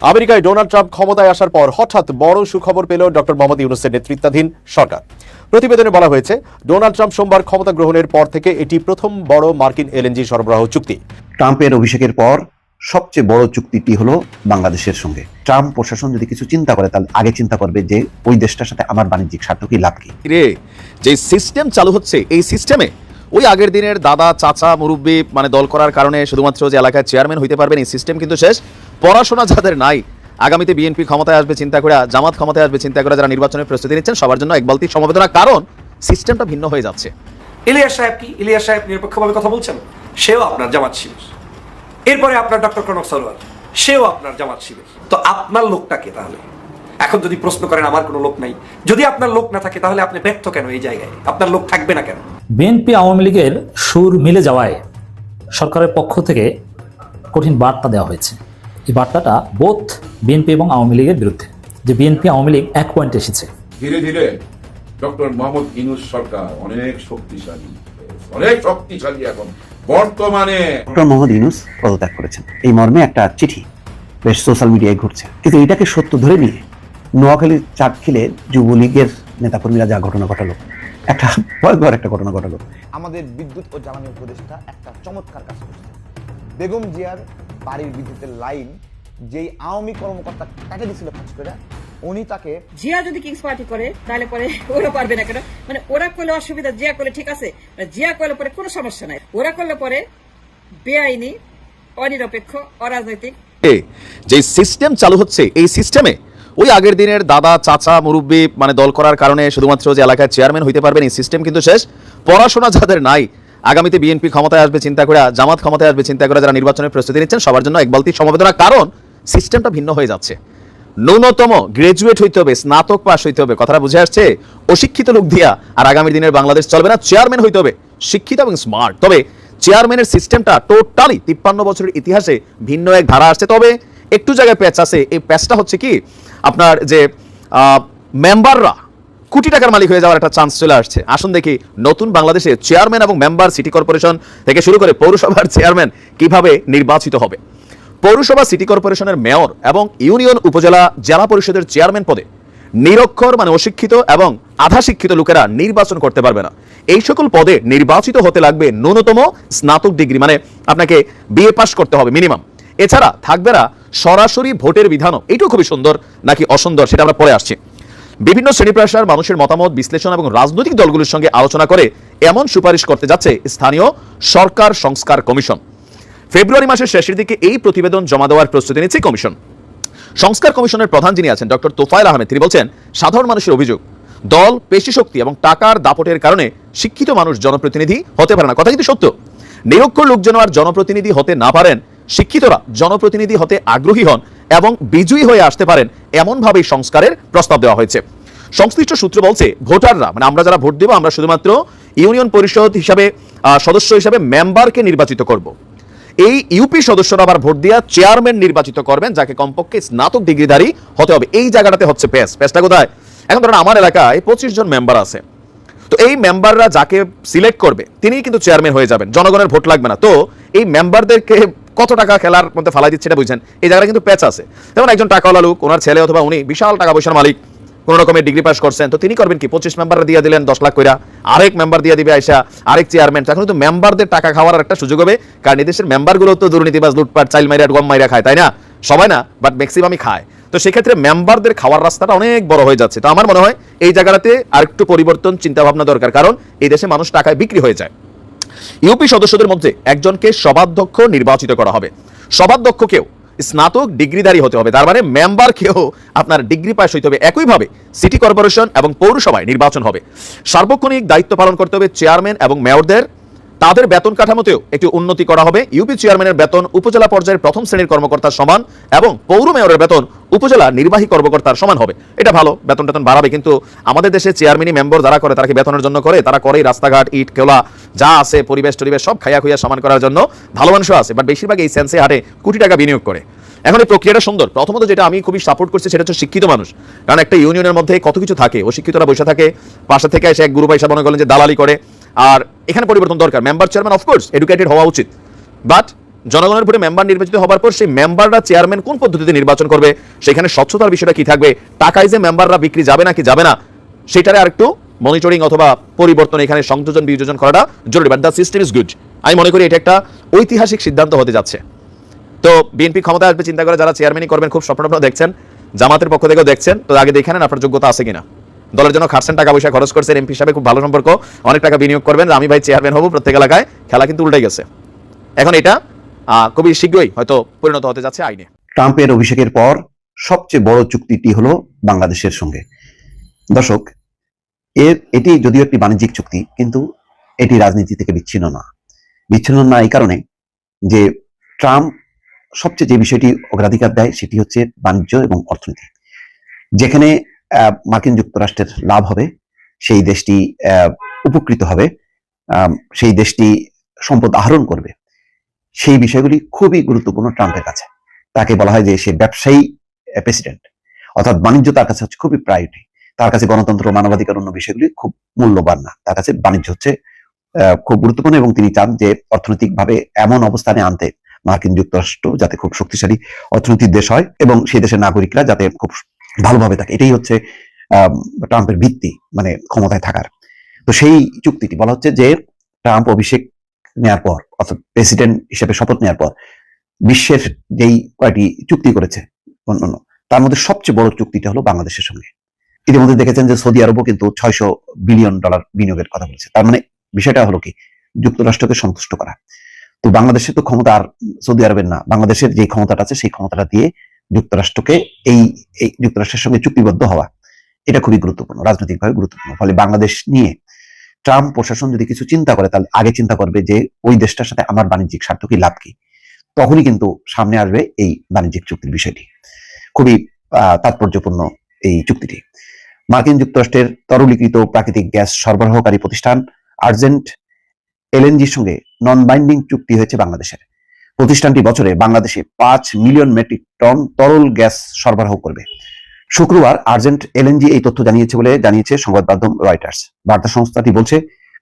আমেরিকায় Donald Trump ক্ষমতায় আসার পর হঠাৎ বড় সুখবর পেল ডক্টর মোহাম্মদ ইউনূসের নেতৃত্বাধীন সরকার। প্রতিবেদনে বলা হয়েছে, ডোনাল্ড ট্রাম্প সোমবার ক্ষমতা গ্রহণের পর থেকে এটি প্রথম বড় মার্কিন এলএনজি সরবরাহ চুক্তি। ট্রাম্পের অভিষেকের পর সবচেয়ে বড় চুক্তিটি হলো বাংলাদেশের সঙ্গে। ট্রাম্প প্রশাসন যদি কিছু চিন্তা করে, তাহলে আগে চিন্তা করবে যে ওই দেশটার সাথে আমার বাণিজ্যিক স্বার্থ কি, লাভ কি। যে সিস্টেম চালু হচ্ছে, এই সিস্টেমে ওই আগের দিনের দাদা চাচা মুরব্বী দল করার কারণে শুধুমাত্র যে এলাকায় চেয়ারম্যান হইতে পারবেন, এই সিস্টেম কিন্তু শেষ। পড়াশোনা যাদের নাই, আগামীতে বিএনপি ক্ষমতায় আসবে চিন্তা করে, জামাত ক্ষমতায় আসবে চিন্তা করে যারা নির্বাচনের প্রস্তুতি নিচ্ছেন, সবার জন্য এক বালতি সমবেদনা, কারণ সিস্টেমটা ভিন্ন হয়ে যাচ্ছে। ইলিয়াস সাহেব কি? ইলিয়াস সাহেব নিরপেক্ষভাবে কথা বলছেন, সেও আপনার জামাত শিবির। এরপরে আপনার ডক্টর কনক সরোয়ার, সেও আপনার জামাত শিবির। তো আপনার লোকটাকে তাহলে এখন যদি প্রশ্ন করেন, আমার কোনো লোক নাই, যদি আপনার লোক না থাকে তাহলে আপনি ব্যর্থ কেন এই জায়গায়? আপনার লোক থাকবে না কেন? বিএনপি আওয়ামী লীগের সুর মিলে যাওয়ায় সরকারের পক্ষ থেকে কঠিন বার্তা দেওয়া হয়েছে। এই বার্তাটা বোথ বিএনপি এবং আওয়ামী লীগের বিরুদ্ধে, যে বিএনপি আওয়ামী লীগ এক পয়েন্টে এসেছে। ধীরে ধীরে ডক্টর মোহাম্মদ ইউনূস সরকার অনেক শক্তিশালী এখন বর্তমানে। ডক্টর মোহাম্মদ ইউনূস পদত্যাগ করেছেন, এই মর্মে একটা চিঠি বেশ সোশ্যাল মিডিয়ায় ঘুরছে। কিন্তু এটাকে সত্য ধরে নিয়ে নোয়াখালীর চাটখিলে যুবলীগের নেতাকর্মীরা যা ঘটনা ঘটালো, একটা ভয়ঙ্কর একটা ঘটনা ঘটালো। আমাদের বিদ্যুৎ ও জ্বালানি উপদেষ্টা একটা চমৎকার কাজ করছে। বেগম জিয়ার বাড়ির বিদ্যুতের লাইন যেই আওয়ামী কর্মকর্তা কাটে দিছিল কাজ করে, উনি তাকে জিয়া যদি কিংস পার্টি করে তাহলে পরে ওরা পারবে না কেন? ওরা করলে অসুবিধা, জিয়া করলে ঠিক আছে, জিয়া করলে পরে কোনো সমস্যা নাই, ওরা করলে পরে বেআইনি, অনিরপেক্ষ, অরাজনৈতিক। যে সিস্টেম চালু হচ্ছে, এই সিস্টেমে ওই আগের দিনের দাদা চাচা মুরব্বী দল করার কারণে শুধুমাত্র যে এলাকায় চেয়ারম্যান হইতে পারবেন, এই সিস্টেম কিন্তু শেষ। পড়াশোনা যাদের নাই, আগামীতে বিএনপি ক্ষমতায় আসবে চিন্তা করে, জামাত ক্ষমতায় আসবে চিন্তা করে যারা নির্বাচনের প্রস্তুতি নিচ্ছেন, সবার জন্য এক বালতি সমবেদনা, কারণ সিস্টেমটা ভিন্ন হয়ে যাচ্ছে। ন্যূনতম গ্রাজুয়েট হইতে হবে, স্নাতক পাস হইতে হবে, কথাটা বুঝে আসছে? অশিক্ষিত লোক দিয়া আর আগামী দিনের বাংলাদেশ চলবে না। চেয়ারম্যান হইতে হবে শিক্ষিত এবং স্মার্ট। তবে চেয়ারম্যানের সিস্টেমটা টোটালি 53 বছরের ইতিহাসে ভিন্ন এক ধারা আসছে। তবে একটু জায়গায় প্যাচ আছে। এই প্যাচটা হচ্ছে কি, আপনার যে মেম্বাররা কোটি টাকার মালিক হয়ে যাওয়ার একটা চান্স চলে আসছে। আসুন দেখি নতুন বাংলাদেশে চেয়ারম্যান এবং মেম্বার, সিটি কর্পোরেশন থেকে শুরু করে পৌরসভার চেয়ারম্যান কিভাবে নির্বাচিত হবে। পৌরসভা, সিটি কর্পোরেশনের মেয়র এবং ইউনিয়ন, উপজেলা, জেলা পরিষদের চেয়ারম্যান পদে নিরক্ষর অশিক্ষিত এবং আধা শিক্ষিত লোকেরা নির্বাচন করতে পারবে না। এই সকল পদে নির্বাচিত হতে লাগবে ন্যূনতম স্নাতক ডিগ্রি, আপনাকে বিএ পাস করতে হবে মিনিমাম। এছাড়া থাকবে না সরাসরি ভোটের বিধানও। এইটাও খুবই সুন্দর নাকি অসুন্দর সেটা আমরা পরে আসছি। বিভিন্ন শ্রেণী পেশার মানুষের মতামত বিশ্লেষণ এবং রাজনৈতিক দলগুলোর সঙ্গে আলোচনা করে এমন সুপারিশ করতে যাচ্ছে স্থানীয় সরকার সংস্কার কমিশন। ফেব্রুয়ারি মাসের শেষের দিকে এই প্রতিবেদন জমা দেওয়ার প্রস্তুতি নিচ্ছে কমিশন। সংস্কার কমিশনের প্রধান যিনি আছেন ডক্টর তোফায়েল আহমেদ, তিনি বলছেন, সাধারণ মানুষের অভিযোগ, দল, পেশি শক্তি এবং টাকার দাপটের কারণে শিক্ষিত মানুষ জনপ্রতিনিধি হতে পারে না। কথা কিন্তু সত্য। নিরক্ষর লোক যেন আর জনপ্রতিনিধি হতে না পারেন, শিক্ষিতরা জনপ্রতিনিধি হতে আগ্রহী হন এবং বিজয়ী হয়ে আসতে পারেন, এমনভাবেই সংস্কারের প্রস্তাব দেওয়া হয়েছে। সংশ্লিষ্ট সূত্র বলছে, ভোটাররা আমরা যারা ভোট দেব, আমরা শুধুমাত্র ইউনিয়ন পরিষদ হিসাবে সদস্য হিসাবে মেম্বারকে নির্বাচিত করব। এই ইউপি সদস্যরা আবার ভোট দিয়া চেয়ারম্যান নির্বাচিত করবেন, যাকে কমপক্ষে স্নাতক ডিগ্রিধারী হতে হবে। এই জায়গাটাতে হচ্ছে পেঁচটা কোথায়? এখন ধরেন আমার এলাকায় 25 জন মেম্বার আছে, তো এই মেম্বাররা যাকে সিলেক্ট করবে তিনিই কিন্তু চেয়ারম্যান হয়ে যাবেন, জনগণের ভোট লাগবে না। তো এই মেম্বারদেরকে কত টাকা খেলার মধ্যে ফালাই দিচ্ছে এটা বুঝছেন? এই জায়গাটা কিন্তু প্যাচ আছে। যেমন একজন টাকাওয়ালা লোক, ওনার ছেলে অথবা উনি বিশাল টাকা পয়সার মালিক, কোন রকমের ডিগ্রি পাস করছেন, তো তিনি করবেন কি, 25 মেম্বার দিয়ে দিলেন 10 লাখ কইরা, আরেক মেম্বার দিয়ে দিবে আইসা আরেক চেয়ারম্যান। এখন কিন্তু মেম্বারদের টাকা খাওয়ার একটা সুযোগ হবে, কারণ এদেশের মেম্বারগুলো তো দুর্নীতিবাজ, লুটপাট, চাইল মাইরা, গম মাইরা খায়, তাই না? সবাই না, বাট ম্যাক্সিমামই খায়। তো সেক্ষেত্রে মেম্বারদের খাওয়ার রাস্তাটা অনেক বড় হয়ে যাচ্ছে। তো আমার মনে হয় এই জায়গাটাতে আরেকটু পরিবর্তন, চিন্তা ভাবনা দরকার, কারণ এই দেশে মানুষ টাকায় বিক্রি হয়ে যায়। ইউপি সদস্যদের মধ্যে একজনকে সভাধ্যক্ষ নির্বাচিত করা হবে। সভাধ্যক্ষকেও স্নাতক ডিগ্রিধারী হতে হবে, তার মানে মেম্বারকেও আপনার ডিগ্রি পাস হইতে হবে। একইভাবে সিটি কর্পোরেশন এবং পৌরসভায় নির্বাচন হবে। সার্বক্ষণিক দায়িত্ব পালন করতে হবে চেয়ারম্যান এবং মেয়রদের। তাদের বেতন কাঠামোতেও একটু উন্নতি করা হবে। ইউপি চেয়ারম্যানের বেতন উপজেলা পর্যায়ের প্রথম শ্রেণীর কর্মকর্তার সমান এবং পৌর মেয়রের বেতন উপজেলা নির্বাহী কর্মকর্তার সমান হবে। এটা ভালো, বেতন টেতন বাড়াবে। কিন্তু আমাদের দেশে চেয়ারম্যানই মেম্বার যারা করে, তারা কি বেতনের জন্য করে? তারা করেই রাস্তাঘাট, ইট কেলা যা আছে, পরিবেশ টরিবেশ সব খাইয়া খুইয়া সমান করার জন্য। ভালো মানুষও আছে, বাট বেশিরভাগ এই সেন্সে হাটে কোটি টাকা বিনিয়োগ করে। এখন এই প্রক্রিয়াটা সুন্দর। প্রথমত যেটা আমি খুবই সাপোর্ট করছি সেটা হচ্ছে শিক্ষিত মানুষ, কারণ একটা ইউনিয়নের মধ্যে কত কিছু থাকে, অশিক্ষিতরা বসে থাকে, পাশে থেকে এসে এক গ্রুপ এসে মনে করলেন যে দালালি করে। আর এখানে পরিবর্তন দরকার। মেম্বার চেয়ারম্যান অফকোর্স এডুকেটেড হওয়া উচিত, বাট জনগণের ভোটে মেম্বার নির্বাচিত হবার পর সেই মেম্বাররা চেয়ারম্যান কোন পদ্ধতিতে নির্বাচন করবে, সেখানে স্বচ্ছতার বিষয়টা কি থাকবে, টাকায় যে মেম্বাররা বিক্রি যাবে না কি যাবে না, সেটারে আরেকটু মনিটরিং অথবা পরিবর্তন, এখানে সংযোজন বিয়োজন করাটা জরুরি। But the system is good. আমি মনে করি এটা একটা ঐতিহাসিক সিদ্ধান্ত হতে যাচ্ছে। তো বিএনপি ক্ষমতায় আসবে চিন্তা করে যারা চেয়ারম্যানই করবেন খুব স্বপ্ন দেখছেন, জামাতের পক্ষ থেকেও দেখছেন, তো আগে দেখে নেন আপনার যোগ্যতা আছে কিনা। দলের জন্য খাটছেন, টাকা পয়সা খরচ করছেন, এমপি হিসাবে খুব ভালো সম্পর্ক, অনেক টাকা বিনিয়োগ করবেন, আমি ভাই চেয়ারম্যান হবো প্রত্যেক এলাকায়, খেলা কিন্তু উল্টে গেছে। এখন এটা খুবই শীঘ্রই হয়তো পরিণত হতে যাচ্ছে আইনে। ট্রাম্পের অভিষেকের পর সবচেয়ে বড় চুক্তিটি হলো বাংলাদেশের সঙ্গে। দর্শক, এটি যদিও একটি বাণিজ্যিক চুক্তি, কিন্তু এটি রাজনীতি থেকে বিচ্ছিন্ন না এই কারণে যে ট্রাম্প সবচেয়ে যে বিষয়টি অগ্রাধিকার দেয় সেটি হচ্ছে বাণিজ্য এবং অর্থনীতি। যেখানে মার্কিন যুক্তরাষ্ট্রের লাভ হবে, সেই দেশটি উপকৃত হবে, সেই দেশটি সম্পদ আহরণ করবে, সেই বিষয়গুলি খুবই গুরুত্বপূর্ণ ট্রাম্পের কাছে। তাকে বলা হয় যে সে ব্যবসায়ী প্রেসিডেন্ট, অর্থাৎ বাণিজ্য তার কাছে হচ্ছে খুবই প্রায়োরিটি। তার কাছে গণতন্ত্র, মানবাধিকার অন্য বিষয়গুলি খুব মূল্যবান না, তার কাছে বাণিজ্য হচ্ছে খুব গুরুত্বপূর্ণ। এবং তিনি চান যে অর্থনৈতিকভাবে এমন অবস্থানে আনতে মার্কিন যুক্তরাষ্ট্র যাতে খুব শক্তিশালী অর্থনৈতিক দেশ হয় এবং সেই দেশের নাগরিকরা যাতে খুব ভালোভাবে থাকে। এটাই হচ্ছে ট্রাম্পের ভিত্তি, মানে ক্ষমতায় থাকার। তো সেই চুক্তিটি বলা হচ্ছে যে ট্রাম্প অভিষেক নেওয়ার পর, অর্থাৎ প্রেসিডেন্ট হিসেবে শপথ নেওয়ার পর বিশ্বের যেই কয়টি চুক্তি করেছে অন্যান্য, তার মধ্যে সবচেয়ে বড় চুক্তিটা হলো বাংলাদেশের সঙ্গে। ইতিমধ্যে দেখেছেন যে সৌদি আরবও কিন্তু $600 বিলিয়ন বিনিয়োগের কথা বলেছে। তার মানে বিষয়টা হলো কি, যুক্তরাষ্ট্রকে সন্তুষ্ট করা। তো বাংলাদেশের তো ক্ষমতা আর সৌদি আরবের না, বাংলাদেশের যে ক্ষমতাটা আছে সেই ক্ষমতাটা দিয়ে যুক্তরাষ্ট্রকে এই যুক্তরাষ্ট্রের সঙ্গে চুক্তিবদ্ধ হওয়া, এটা খুবই গুরুত্বপূর্ণ, রাজনৈতিকভাবে গুরুত্বপূর্ণ। ফলে বাংলাদেশ নিয়ে ট্রাম্প প্রশাসন যদি কিছু চিন্তা করে, তাহলে আগে চিন্তা করবে যে ওই দেশটার সাথে আমার বাণিজ্যিক স্বার্থ কি, লাভ কি, তখনই কিন্তু সামনে আসবে এই বাণিজ্যিক চুক্তির বিষয়টি। খুবই তাৎপর্যপূর্ণ এই চুক্তিটি। মার্কিন যুক্তরাষ্ট্রের তরলীকৃত প্রাকৃতিক গ্যাস সরবরাহকারী প্রতিষ্ঠান আর্জেন্ট এলএনজির সঙ্গে নন বাইন্ডিং চুক্তি হয়েছে বাংলাদেশের। প্রতিষ্ঠানটি বছরে বাংলাদেশে 5 মিলিয়ন মেট্রিক টন তরল গ্যাস সরবরাহ করবে। শুক্রবার আর্জেন্ট এলএনজি এই তথ্য জানিয়েছে বলে জানিয়েছে সংবাদ মাধ্যম রয়টার্স। বার্তা সংস্থাটি বলছে,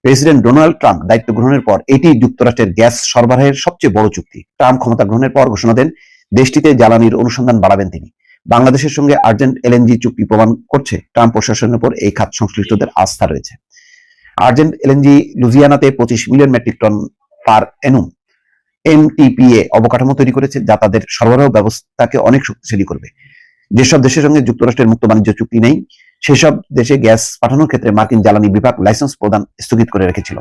প্রেসিডেন্ট ডোনাল্ড ট্রাম্প দায়িত্ব গ্রহণের পর এটি যুক্তরাষ্ট্রের গ্যাস সরবরাহের সবচেয়ে বড় চুক্তি। ট্রাম্প ক্ষমতা গ্রহণের পর ঘোষণা দেন দেশটিতে জ্বালানির অনুসন্ধান বাড়াবেন তিনি। বাংলাদেশের সঙ্গে আর্জেন্ট এলএনজি চুক্তি প্রমাণ করছে ট্রাম্প প্রশাসনের উপর এই খাত সংশ্লিষ্টদের আস্থা রয়েছে। আর্জেন্ট এলএনজি লুজিয়ানাতে 25 million metric ton per annum MTPA অবকাঠামো তৈরি করেছে, যা তাদের সরবরাহ ব্যবস্থাকে অনেক শক্তিশালী করবে। যেসব দেশের সঙ্গে যুক্তরাষ্ট্রের মুক্ত বাণিজ্য চুক্তি নেই, সেসব দেশে গ্যাস পাঠানোর ক্ষেত্রে মার্কিন জ্বালানি বিভাগ লাইসেন্স প্রদান স্থগিত করে রেখেছিল।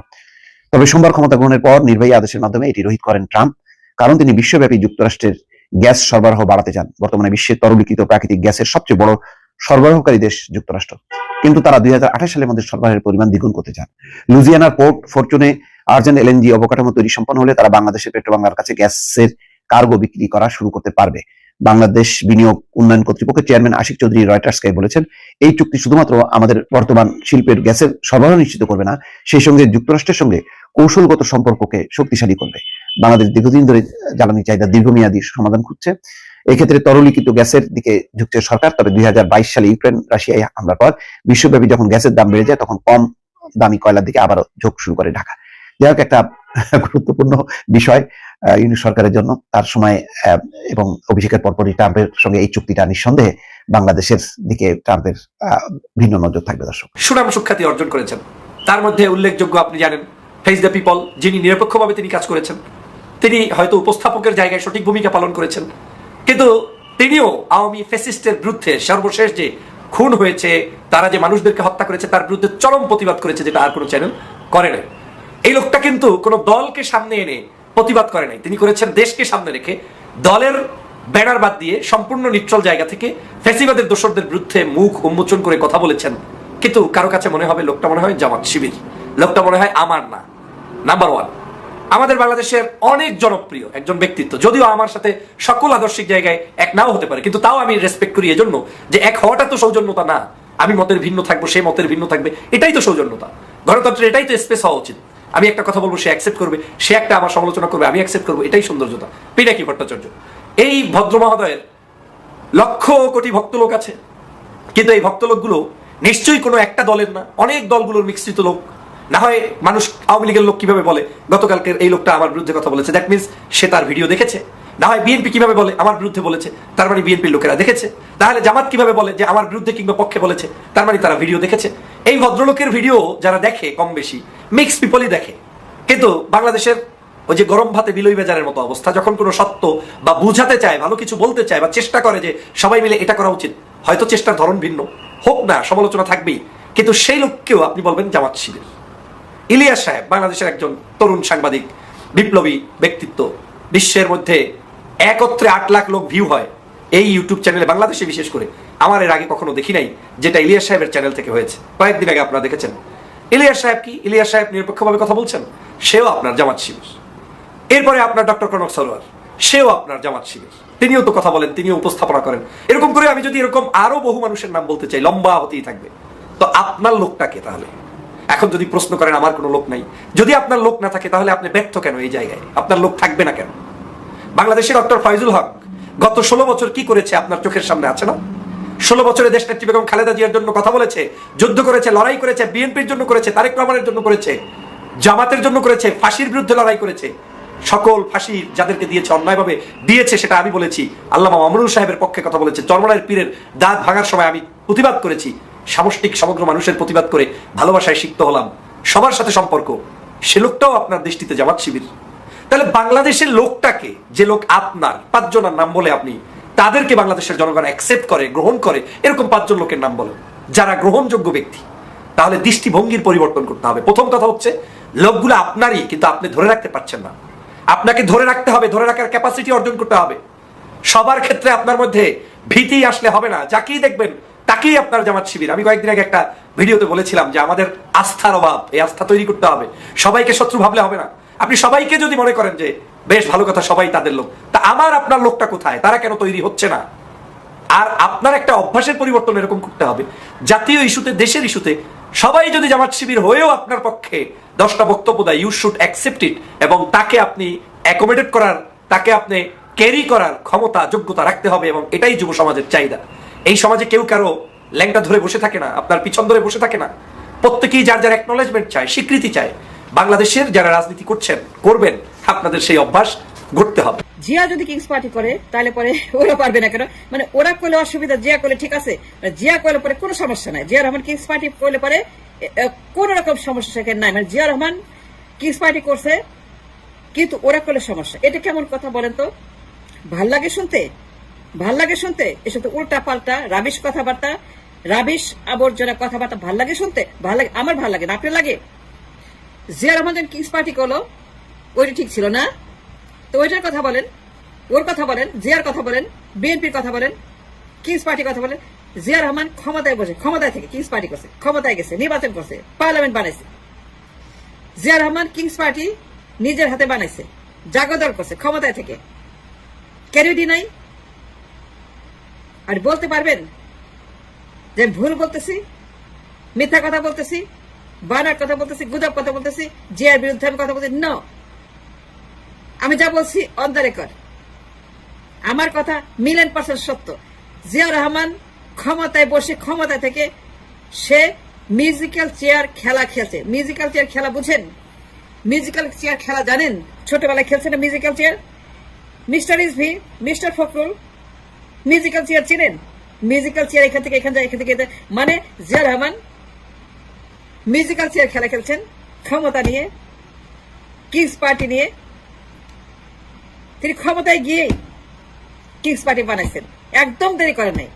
তবে সোমবার ক্ষমতা গ্রহণের পর নির্বাহী আদেশের মাধ্যমে এটি রহিত করেন ট্রাম্প, কারণ তিনি বিশ্বব্যাপী যুক্তরাষ্ট্রের গ্যাস সরবরাহ বাড়াতে চান। বর্তমানে বিশ্বের তরলীকৃত প্রাকৃতিক গ্যাসের সবচেয়ে বড় সরবরাহকারী দেশ যুক্তরাষ্ট্র, কিন্তু তারা 2028 সালের মধ্যে সরবরাহের পরিমাণ দ্বিগুণ করতে চান। লুজিয়ানার পোর্ট ফরচুনে আর্জেন্ট এলএনজি অবকাঠামো তৈরি সম্পন্ন হলে তারা বাংলাদেশের পেট্রোবাংলার কাছে গ্যাসের কার্গো বিক্রি করা শুরু করতে পারবে। বাংলাদেশ বিনিয়োগ উন্নয়ন কর্তৃপক্ষের চেয়ারম্যান আশিক চৌধুরী রয়টার্সকে বলেছেন, এই চুক্তি শুধুমাত্র আমাদের বর্তমান শিল্পের গ্যাসের সরবরাহ নিশ্চিত করবে না, সেই সঙ্গে যুক্তরাষ্ট্রের সঙ্গে কৌশলগত সম্পর্ককে শক্তিশালী করবে। বাংলাদেশ দীর্ঘদিন ধরে জ্বালানি চাহিদা দীর্ঘমেয়াদী সমাধান খুঁজছে। এক্ষেত্রে তরলীকৃত গ্যাসের দিকে ঝুঁকছে সরকার। তবে 2022 সালে ইউক্রেন রাশিয়ায় হামলার পর বিশ্বব্যাপী যখন গ্যাসের দাম বেড়ে যায়, তখন কম দামি কয়লার দিকে আবারও ঝোঁক শুরু করে ঢাকা। যাই হোক, একটা গুরুত্বপূর্ণ বিষয় ইউনিট সরকারের জন্য তার সময় এবং অভিষেকের পরপরই ট্রাম্পের সঙ্গে এই চুক্তিটা নিঃসন্দেহে বাংলাদেশের দিকে ট্রাম্পের ভিন্ন নজর থাকবে। দর্শক, সুনাম সুখ্যাতি অর্জন করেছেন, তার মধ্যে উল্লেখযোগ্য আপনি জানেন ফেস দ্য পিপল, যিনি নিরপেক্ষভাবে তিনি কাজ করেছেন, তিনি হয়তো উপস্থাপকের জায়গায় সঠিক ভূমিকা পালন করেছেন, কিন্তু তিনিও আওয়ামী ফ্যাসিস্টের বিরুদ্ধে সর্বশেষ যে খুন হয়েছে, তারা যে মানুষদেরকে হত্যা করেছে তার বিরুদ্ধে চরম প্রতিবাদ করেছে, যেটা আর কোনো চ্যানেল করে নাই। এই লোকটা কিন্তু কোনো দলকে সামনে এনে প্রতিবাদ করে নাই, তিনি করেছেন দেশকে সামনে রেখে দলের ব্যানার বাদ দিয়ে সম্পূর্ণ নিউট্রাল জায়গা থেকে ফ্যাসিবাদের দোসরদের বিরুদ্ধে মুখ উন্মোচন করে কথা বলেছেন। কিন্তু কারো কাছে মনে হবে লোকটা মনে হয় জামাত শিবির, লোকটা মনে হয় আমার না। নাম্বার ওয়ান, আমাদের বাংলাদেশের অনেক জনপ্রিয় একজন ব্যক্তিত্ব, যদিও আমার সাথে সকল আদর্শিক জায়গায় এক নাও হতে পারে, কিন্তু তাও আমি রেসপেক্ট করি এজন্য যে এক হওয়াটা তো সৌজন্যতা না। আমি মতের ভিন্ন থাকবো, সে মতের ভিন্ন থাকবে, এটাই তো সৌজন্যতা। গণতন্ত্রের এটাই তো স্পেস হওয়া উচিত। আমি একটা কথা বলবো, সে অ্যাকসেপ্ট করবে, সে একটা আমার সমালোচনা করবে, আমি অ্যাকসেপ্ট করবো, এটাই সৌন্দর্যতা। পিনাকি ভট্টাচার্য, এই ভদ্র মহোদয়ের লক্ষ কোটি ভক্ত লোক আছে, কিন্তু এই ভক্ত লোকগুলো নিশ্চয়ই কোনো একটা দলের না, অনেক দলগুলোর মিশ্রিত লোক। না হয় মানুষ আওয়ামী লীগের লোক কিভাবে বলে গতকালকের এই লোকটা আমার বিরুদ্ধে কথা বলেছে, দ্যাট মিনস সে তার ভিডিও দেখেছে। না হয় বিএনপি কিভাবে বলে আমার বিরুদ্ধে বলেছে, তার মানে বিএনপির লোকেরা দেখেছে। তাহলে জামাত কিভাবে বলে যে আমার বিরুদ্ধে কিংবা পক্ষে বলেছে, তার মানে তারা ভিডিও দেখেছে। এই ভদ্রলোকের ভিডিও যারা দেখে কম বেশি মিক্স পিপলই দেখে। কিন্তু বাংলাদেশের ওই যে গরম ভাতে বিলই বেজারের মতো অবস্থা, যখন কোনো সত্য বা বুঝাতে চায়, ভালো কিছু বলতে চায় বা চেষ্টা করে যে সবাই মিলে এটা করা উচিত, হয়তো চেষ্টার ধরন ভিন্ন হোক না, সমালোচনা থাকবেই, কিন্তু সেই লোককেও আপনি বলবেন জামাত শিবির। ইলিয়াস সাহেব বাংলাদেশের একজন তরুণ সাংবাদিক, বিপ্লবী ব্যক্তিত্ব। বিশ্বের মধ্যে একত্রে 8 লাখ লোক ভিউ হয় এই ইউটিউব চ্যানেলে, বাংলাদেশে বিশেষ করে। আমার এর আগে কখনো দেখি নাই যেটা ইলিয়াস সাহেবের চ্যানেল থেকে হয়েছে। কয়েকদিন আগে আপনারা দেখেছেন। ইলিয়াস সাহেব কি? ইলিয়াস সাহেব নিরপেক্ষভাবে কথা বলছেন, সেও আপনার জামাত শিবির। এরপরে আপনার ডক্টর কনক সারোয়ার, সেও আপনার জামাত শিবির। তিনিও তো কথা বলেন, তিনিও উপস্থাপনা করেন। এরকম করে আমি যদি এরকম আরো বহু মানুষের নাম বলতে চাই, লম্বা হতেই থাকবে। তো আপনার লোকটাকে তাহলে এখন যদি প্রশ্ন করেন আমার কোনো লোক নাই, যদি আপনার লোক না থাকে তাহলে আপনি ব্যর্থ কেন এই জায়গায়? আপনার লোক থাকবে না কেন? বাংলাদেশের ডক্টর ফয়জুল হক গত 16 বছর কি করেছে আপনার চোখের সামনে আছে না? 16 বছরে দেশনেত্রী বেগম খালেদা জিয়ার জন্য কথা বলেছে, যুদ্ধ করেছে, লড়াই করেছে, বিএনপির জন্য করেছে, তারেক রহমানের জন্য করেছে, জামাতের জন্য করেছে, ফাঁসির বিরুদ্ধে লড়াই করেছে। সকল ফাঁসি যাদেরকে দিয়েছে, অন্যায়ভাবে দিয়েছে, সেটা আমি বলেছি। আল্লামা মামুনুল সাহেবের পক্ষে কথা বলেছে। চরমনায়ের পীরের দাঁত ভাঙার সময় আমি প্রতিবাদ করেছি। সামষ্টিক সমগ্র মানুষের প্রতিবাদ করে ভালোবাসায় সিক্ত হলাম, সবার সাথে সম্পর্ক। সে লোকটাও আপনার দৃষ্টিতে জামাত শিবির। তাহলে বাংলাদেশের লোকটাকে, যে লোক আপনার 5 জনের নাম বলে আপনি তাদেরকে বাংলাদেশের জনগণ অ্যাকসেপ্ট করে, গ্রহণ করে, এরকম 5 জন লোকের নাম বলে যারা গ্রহণযোগ্য ব্যক্তি, তাহলে দৃষ্টিভঙ্গির পরিবর্তন করতে হবে। প্রথম কথা হচ্ছে লোকগুলো আপনারই, কিন্তু আপনি ধরে রাখতে পারছেন না। আপনাকে ধরে রাখতে হবে, ধরে রাখার ক্যাপাসিটি অর্জন করতে হবে। সবার ক্ষেত্রে আপনার মধ্যে ভীতি আসলে হবে না। যাকেই দেখবেন তাকেই আপনার জামাত শিবির। আমি কয়েকদিন আগে একটা ভিডিওতে বলেছিলাম যে আমাদের আস্থার অভাব, এই আস্থা তৈরি করতে হবে। সবাইকে শত্রু ভাবলে হবে না। আপনি সবাইকে যদি মনে করেন যে বেশ ভালো কথা, সবাই তাদের লোক, তা আমার আপনার লোকটা কোথায়? তারা কেন তৈরি হচ্ছে না? আর আপনার একটা অভ্যাসের পরিবর্তন এরকম করতে হবে, জাতীয় ইস্যুতে, দেশের ইস্যুতে সবাই যদি জামাত শিবির হয়েও আপনার পক্ষে 10টা বক্তব্য দেয়, ইউ শুড অ্যাকসেপ্ট ইট, এবং তাকে আপনি অ্যাকোমোডেট করার, তাকে আপনি ক্যারি করার ক্ষমতা, যোগ্যতা রাখতে হবে। এবং এটাই যুব সমাজের চাহিদা। এই সমাজে কেউ কারো ল্যাংটা ধরে বসে থাকে না, আপনার পিছন ধরে বসে থাকে না। প্রত্যেকেই যার যার অ্যাকনলেজমেন্ট চায়, স্বীকৃতি চায়। বাংলাদেশের যারা রাজনীতি করছেন, করবেন, আপনাদের সেই অভ্যাস গড়তে হবে। জিয়া যদি কিংস পার্টি করে তাহলে পরে ওরা পারবে না কেন? মানে ওরা করলে অসুবিধা, জিয়া করলে ঠিক আছে। জিয়া করলে পরে কোনো সমস্যা নাই। জিয়া রহমান কিংস পার্টি করলে পরে কোন রকম সমস্যা সেখানে নাই। মানে জিয়া রহমান কিংস পার্টি করছে, কিন্তু ওরা করলে সমস্যা। এটা কেমন কথা বলেন তো? ভাল লাগে শুনতে, ভাল লাগে শুনতে। এসব তো উল্টা পাল্টা রাবিশ কথাবার্তা, রাবিশ আবর্জনা কথাবার্তা ভাল লাগে শুনতে? ভাল লাগে? আমার ভাল লাগে না, আপনার লাগে? জিয়া রহমান যখন কিংস পার্টি করলো, ওইটা ঠিক ছিল না? তো ওইটার কথা বলেন, ওর কথা বলেন, জিয়ার কথা বলেন, বিএনপির কথা বলেন, কিংস পার্টির কথা বলেন। জিয়া রহমান ক্ষমতায় বসে, ক্ষমতায় থেকে কিংস পার্টি করছে, ক্ষমতায় গেছে, নির্বাচন করছে, পার্লামেন্ট বানাইছে। জিয়া রহমান কিংস পার্টি নিজের হাতে বানাইছে, জাগদল করছে ক্ষমতায় থেকে। ক্যারিডি নাই? আর বলতে পারবেন যে ভুল বলতেছি, মিথ্যা কথা বলতেছি, বানার কথা বলতেছি, গুজব কথা বলতেছি, জিয়ার বিরুদ্ধে আমি কথা বলছি? ন, আমি যা বলছি অন দ্য রেকর্ড, আমার কথা 1,000,000% সত্য। জিয়া রহমান ক্ষমতায় বসে, ক্ষমতা থেকে সে মিউজিক্যাল চেয়ার খেলা খেলছে। মিউজিক্যাল চেয়ার খেলা বুঝেন? মিউজিক্যাল চেয়ার খেলা জানেন? ছোটবেলায় খেলছে না মিউজিক্যাল চেয়ার? মিস্টার ইসভি, মিস্টার ফখরুল মিউজিক্যাল চেয়ার চিনেন? মিউজিক্যাল চেয়ার এখান থেকে এখান যায়, এখান থেকে, মানে জিয়া রহমান মিউজিক্যাল চেয়ার খেলা খেলছেন ক্ষমতা নিয়ে, কিংস পার্টি নিয়ে। তিনি ক্ষমতায় গিয়ে কিংস পার্টি বানাইছেন, একদম দেরি করেন নাই।